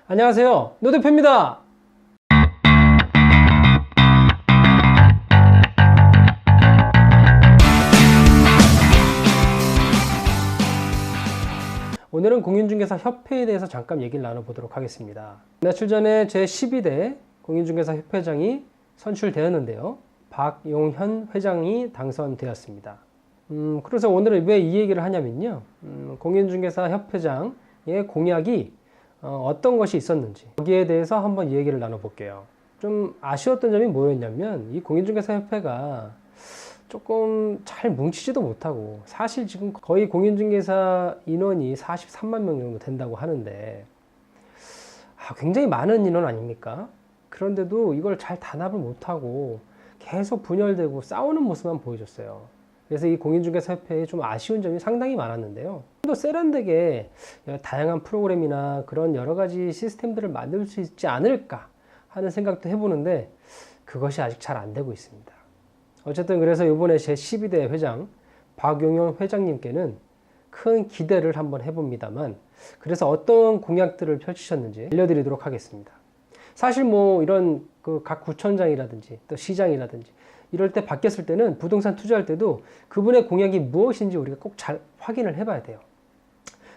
안녕하세요, 노 대표입니다. 오늘은 공인중개사 협회에 대해서 잠깐 얘기를 나눠보도록 하겠습니다. 며칠 전에 제12대 공인중개사 협회장이 선출되었는데요. 박용현 회장이 당선되었습니다. 그래서 오늘은 왜 이 얘기를 하냐면요. 공인중개사 협회장의 공약이 어떤 것이 있었는지 거기에 대해서 한번 얘기를 나눠볼게요. 좀 아쉬웠던 점이 뭐였냐면 이 공인중개사 협회가 조금 잘 뭉치지도 못하고, 사실 지금 거의 공인중개사 인원이 43만 명 정도 된다고 하는데 굉장히 많은 인원 아닙니까? 그런데도 이걸 잘 단합을 못하고 계속 분열되고 싸우는 모습만 보여줬어요. 그래서 이 공인중개사 협회에 좀 아쉬운 점이 상당히 많았는데요. 좀 더 세련되게 다양한 프로그램이나 그런 여러 가지 시스템들을 만들 수 있지 않을까 하는 생각도 해보는데 그것이 아직 잘 안 되고 있습니다. 어쨌든 그래서 이번에 제12대 회장 박용현 회장님께는 큰 기대를 한번 해봅니다만, 그래서 어떤 공약들을 펼치셨는지 알려드리도록 하겠습니다. 사실 뭐 이런 각 구청장이라든지 또 시장이라든지 이럴 때 바뀌었을 때는 부동산 투자할 때도 그분의 공약이 무엇인지 우리가 꼭 잘 확인을 해봐야 돼요.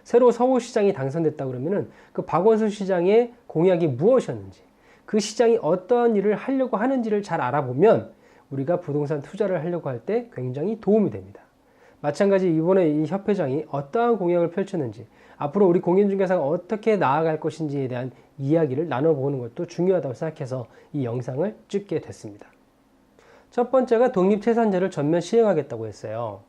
새로 서울시장이 당선됐다 그러면은 그 박원순 시장의 공약이 무엇이었는지, 그 시장이 어떤 일을 하려고 하는지를 잘 알아보면 우리가 부동산 투자를 하려고 할 때 굉장히 도움이 됩니다. 마찬가지 이번에 이 협회장이 어떠한 공약을 펼쳤는지, 앞으로 우리 공인중개사가 어떻게 나아갈 것인지에 대한 이야기를 나눠보는 것도 중요하다고 생각해서 이 영상을 찍게 됐습니다. 첫 번째가 독립채산제를 전면 시행하겠다고 했어요.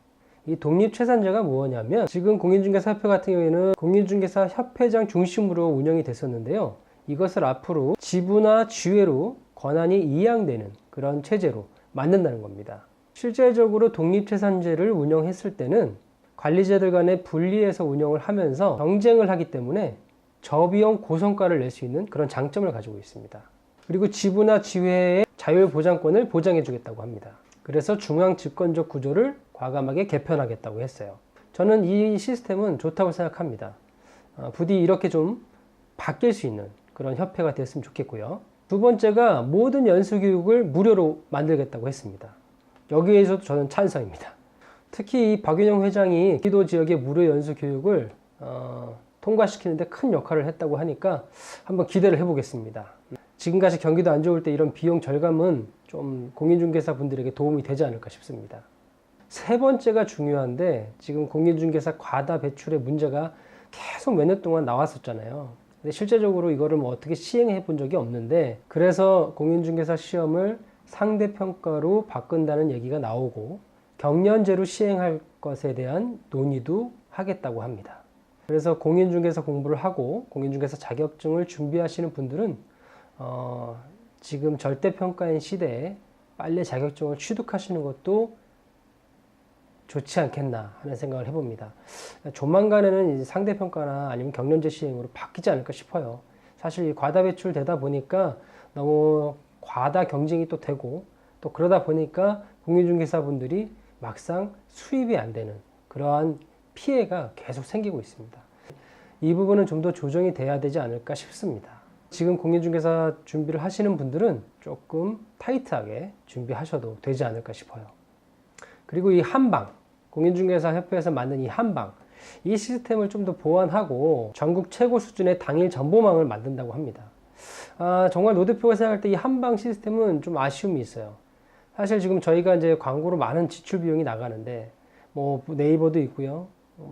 이 독립채산제가 뭐냐면, 지금 공인중개사 협회 같은 경우에는 공인중개사 협회장 중심으로 운영이 됐었는데요. 이것을 앞으로 지부나 지회로 권한이 이양되는 그런 체제로 만든다는 겁니다. 실제적으로 독립채산제를 운영했을 때는 관리자들 간에 분리해서 운영을 하면서 경쟁을 하기 때문에 저비용 고성과를 낼 수 있는 그런 장점을 가지고 있습니다. 그리고 지부나 지회의 자율보장권을 보장해 주겠다고 합니다. 그래서 중앙집권적 구조를 과감하게 개편하겠다고 했어요. 저는 이 시스템은 좋다고 생각합니다. 부디 이렇게 좀 바뀔 수 있는 그런 협회가 됐으면 좋겠고요. 두 번째가 모든 연수교육을 무료로 만들겠다고 했습니다. 여기에서도 저는 찬성입니다. 특히 이 박윤영 회장이 기도 지역의 무료 연수교육을 통과시키는데 큰 역할을 했다고 하니까 한번 기대를 해보겠습니다. 지금까지 경기도 안 좋을 때 이런 비용 절감은 좀 공인중개사 분들에게 도움이 되지 않을까 싶습니다. 세 번째가 중요한데, 지금 공인중개사 과다 배출의 문제가 계속 몇 년 동안 나왔었잖아요. 근데 실제적으로 이거를 뭐 어떻게 시행해 본 적이 없는데, 그래서 공인중개사 시험을 상대평가로 바꾼다는 얘기가 나오고 경련제로 시행할 것에 대한 논의도 하겠다고 합니다. 그래서 공인중개사 공부를 하고 공인중개사 자격증을 준비하시는 분들은 지금 절대평가인 시대에 빨리 자격증을 취득하시는 것도 좋지 않겠나 하는 생각을 해봅니다. 조만간에는 상대평가나 아니면 경련제 시행으로 바뀌지 않을까 싶어요. 사실 과다 배출 되다 보니까 너무 과다 경쟁이 또 되고, 또 그러다 보니까 공인중개사분들이 막상 수입이 안 되는 그러한 피해가 계속 생기고 있습니다. 이 부분은 좀 더 조정이 돼야 되지 않을까 싶습니다. 지금 공인중개사 준비를 하시는 분들은 조금 타이트하게 준비하셔도 되지 않을까 싶어요. 그리고 이 한방, 공인중개사 협회에서 만든 이 한방, 이 시스템을 좀 더 보완하고 전국 최고 수준의 당일 정보망을 만든다고 합니다. 정말 노 대표가 생각할 때 이 한방 시스템은 좀 아쉬움이 있어요. 사실 지금 저희가 이제 광고로 많은 지출 비용이 나가는데, 뭐 네이버도 있고요,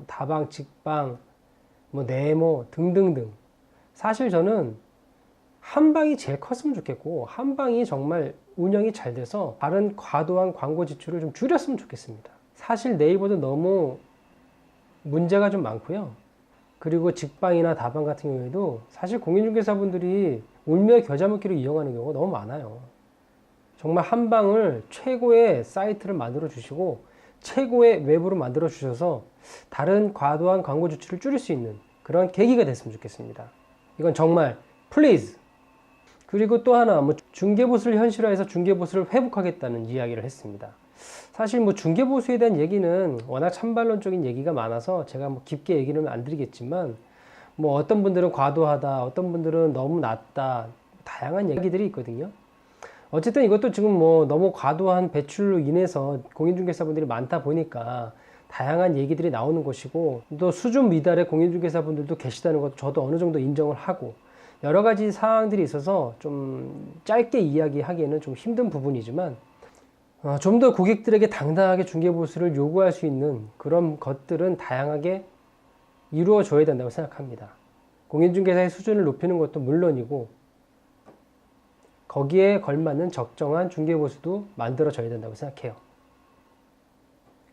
다방, 직방, 뭐 네모 등등등. 사실 저는 한방이 제일 컸으면 좋겠고, 한방이 정말 운영이 잘 돼서 다른 과도한 광고 지출을 좀 줄였으면 좋겠습니다. 사실 네이버도 너무 문제가 좀 많고요. 그리고 직방이나 다방 같은 경우에도 사실 공인중개사분들이 울며 겨자 먹기로 이용하는 경우가 너무 많아요. 정말 한방을 최고의 사이트를 만들어 주시고 최고의 웹으로 만들어 주셔서 다른 과도한 광고 지출을 줄일 수 있는 그런 계기가 됐으면 좋겠습니다. 이건 정말 플리즈. 그리고 또 하나, 뭐 중개보수를 현실화해서 중개보수를 회복하겠다는 이야기를 했습니다. 사실 뭐 중개보수에 대한 얘기는 워낙 찬반론적인 얘기가 많아서 제가 뭐 깊게 얘기는 안 드리겠지만, 뭐 어떤 분들은 과도하다, 어떤 분들은 너무 낮다, 다양한 얘기들이 있거든요. 어쨌든 이것도 지금 뭐 너무 과도한 배출로 인해서 공인중개사분들이 많다 보니까 다양한 얘기들이 나오는 것이고, 또 수준 미달의 공인중개사분들도 계시다는 것도 저도 어느 정도 인정을 하고, 여러 가지 사항들이 있어서 좀 짧게 이야기하기에는 좀 힘든 부분이지만, 좀 더 고객들에게 당당하게 중개보수를 요구할 수 있는 그런 것들은 다양하게 이루어져야 된다고 생각합니다. 공인중개사의 수준을 높이는 것도 물론이고, 거기에 걸맞는 적정한 중개보수도 만들어져야 된다고 생각해요.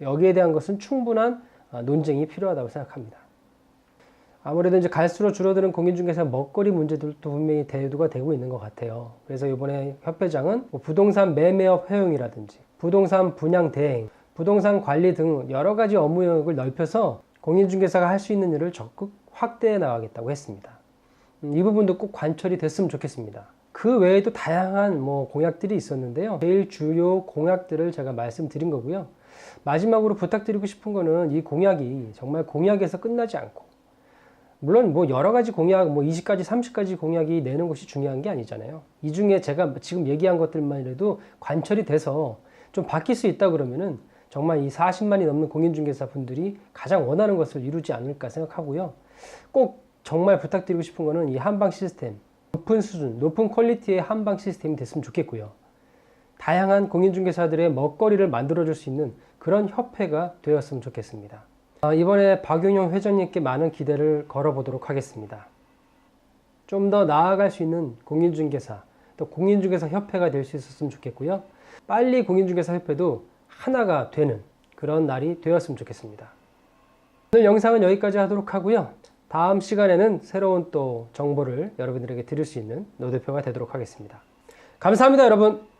여기에 대한 것은 충분한 논쟁이 필요하다고 생각합니다. 아무래도 이제 갈수록 줄어드는 공인중개사 먹거리 문제들도 분명히 대두가 되고 있는 것 같아요. 그래서 이번에 협회장은 뭐 부동산 매매업 허용이라든지 부동산 분양 대행, 부동산 관리 등 여러 가지 업무 영역을 넓혀서 공인중개사가 할 수 있는 일을 적극 확대해 나가겠다고 했습니다. 이 부분도 꼭 관철이 됐으면 좋겠습니다. 그 외에도 다양한 뭐 공약들이 있었는데요. 제일 주요 공약들을 제가 말씀드린 거고요. 마지막으로 부탁드리고 싶은 거는 이 공약이 정말 공약에서 끝나지 않고, 물론 뭐 여러 가지 공약, 뭐 20가지, 30가지 공약이 내는 것이 중요한 게 아니잖아요. 이 중에 제가 지금 얘기한 것들만이라도 관철이 돼서 좀 바뀔 수 있다 그러면은 정말 이 40만이 넘는 공인중개사 분들이 가장 원하는 것을 이루지 않을까 생각하고요. 꼭 정말 부탁드리고 싶은 거는 이 한방 시스템, 높은 수준, 높은 퀄리티의 한방 시스템이 됐으면 좋겠고요. 다양한 공인중개사들의 먹거리를 만들어줄 수 있는 그런 협회가 되었으면 좋겠습니다. 이번에 박용영 회장님께 많은 기대를 걸어보도록 하겠습니다. 좀 더 나아갈 수 있는 공인중개사, 또 공인중개사 협회가 될 수 있었으면 좋겠고요. 빨리 공인중개사 협회도 하나가 되는 그런 날이 되었으면 좋겠습니다. 오늘 영상은 여기까지 하도록 하고요. 다음 시간에는 새로운 또 정보를 여러분들에게 드릴 수 있는 노 대표가 되도록 하겠습니다. 감사합니다, 여러분.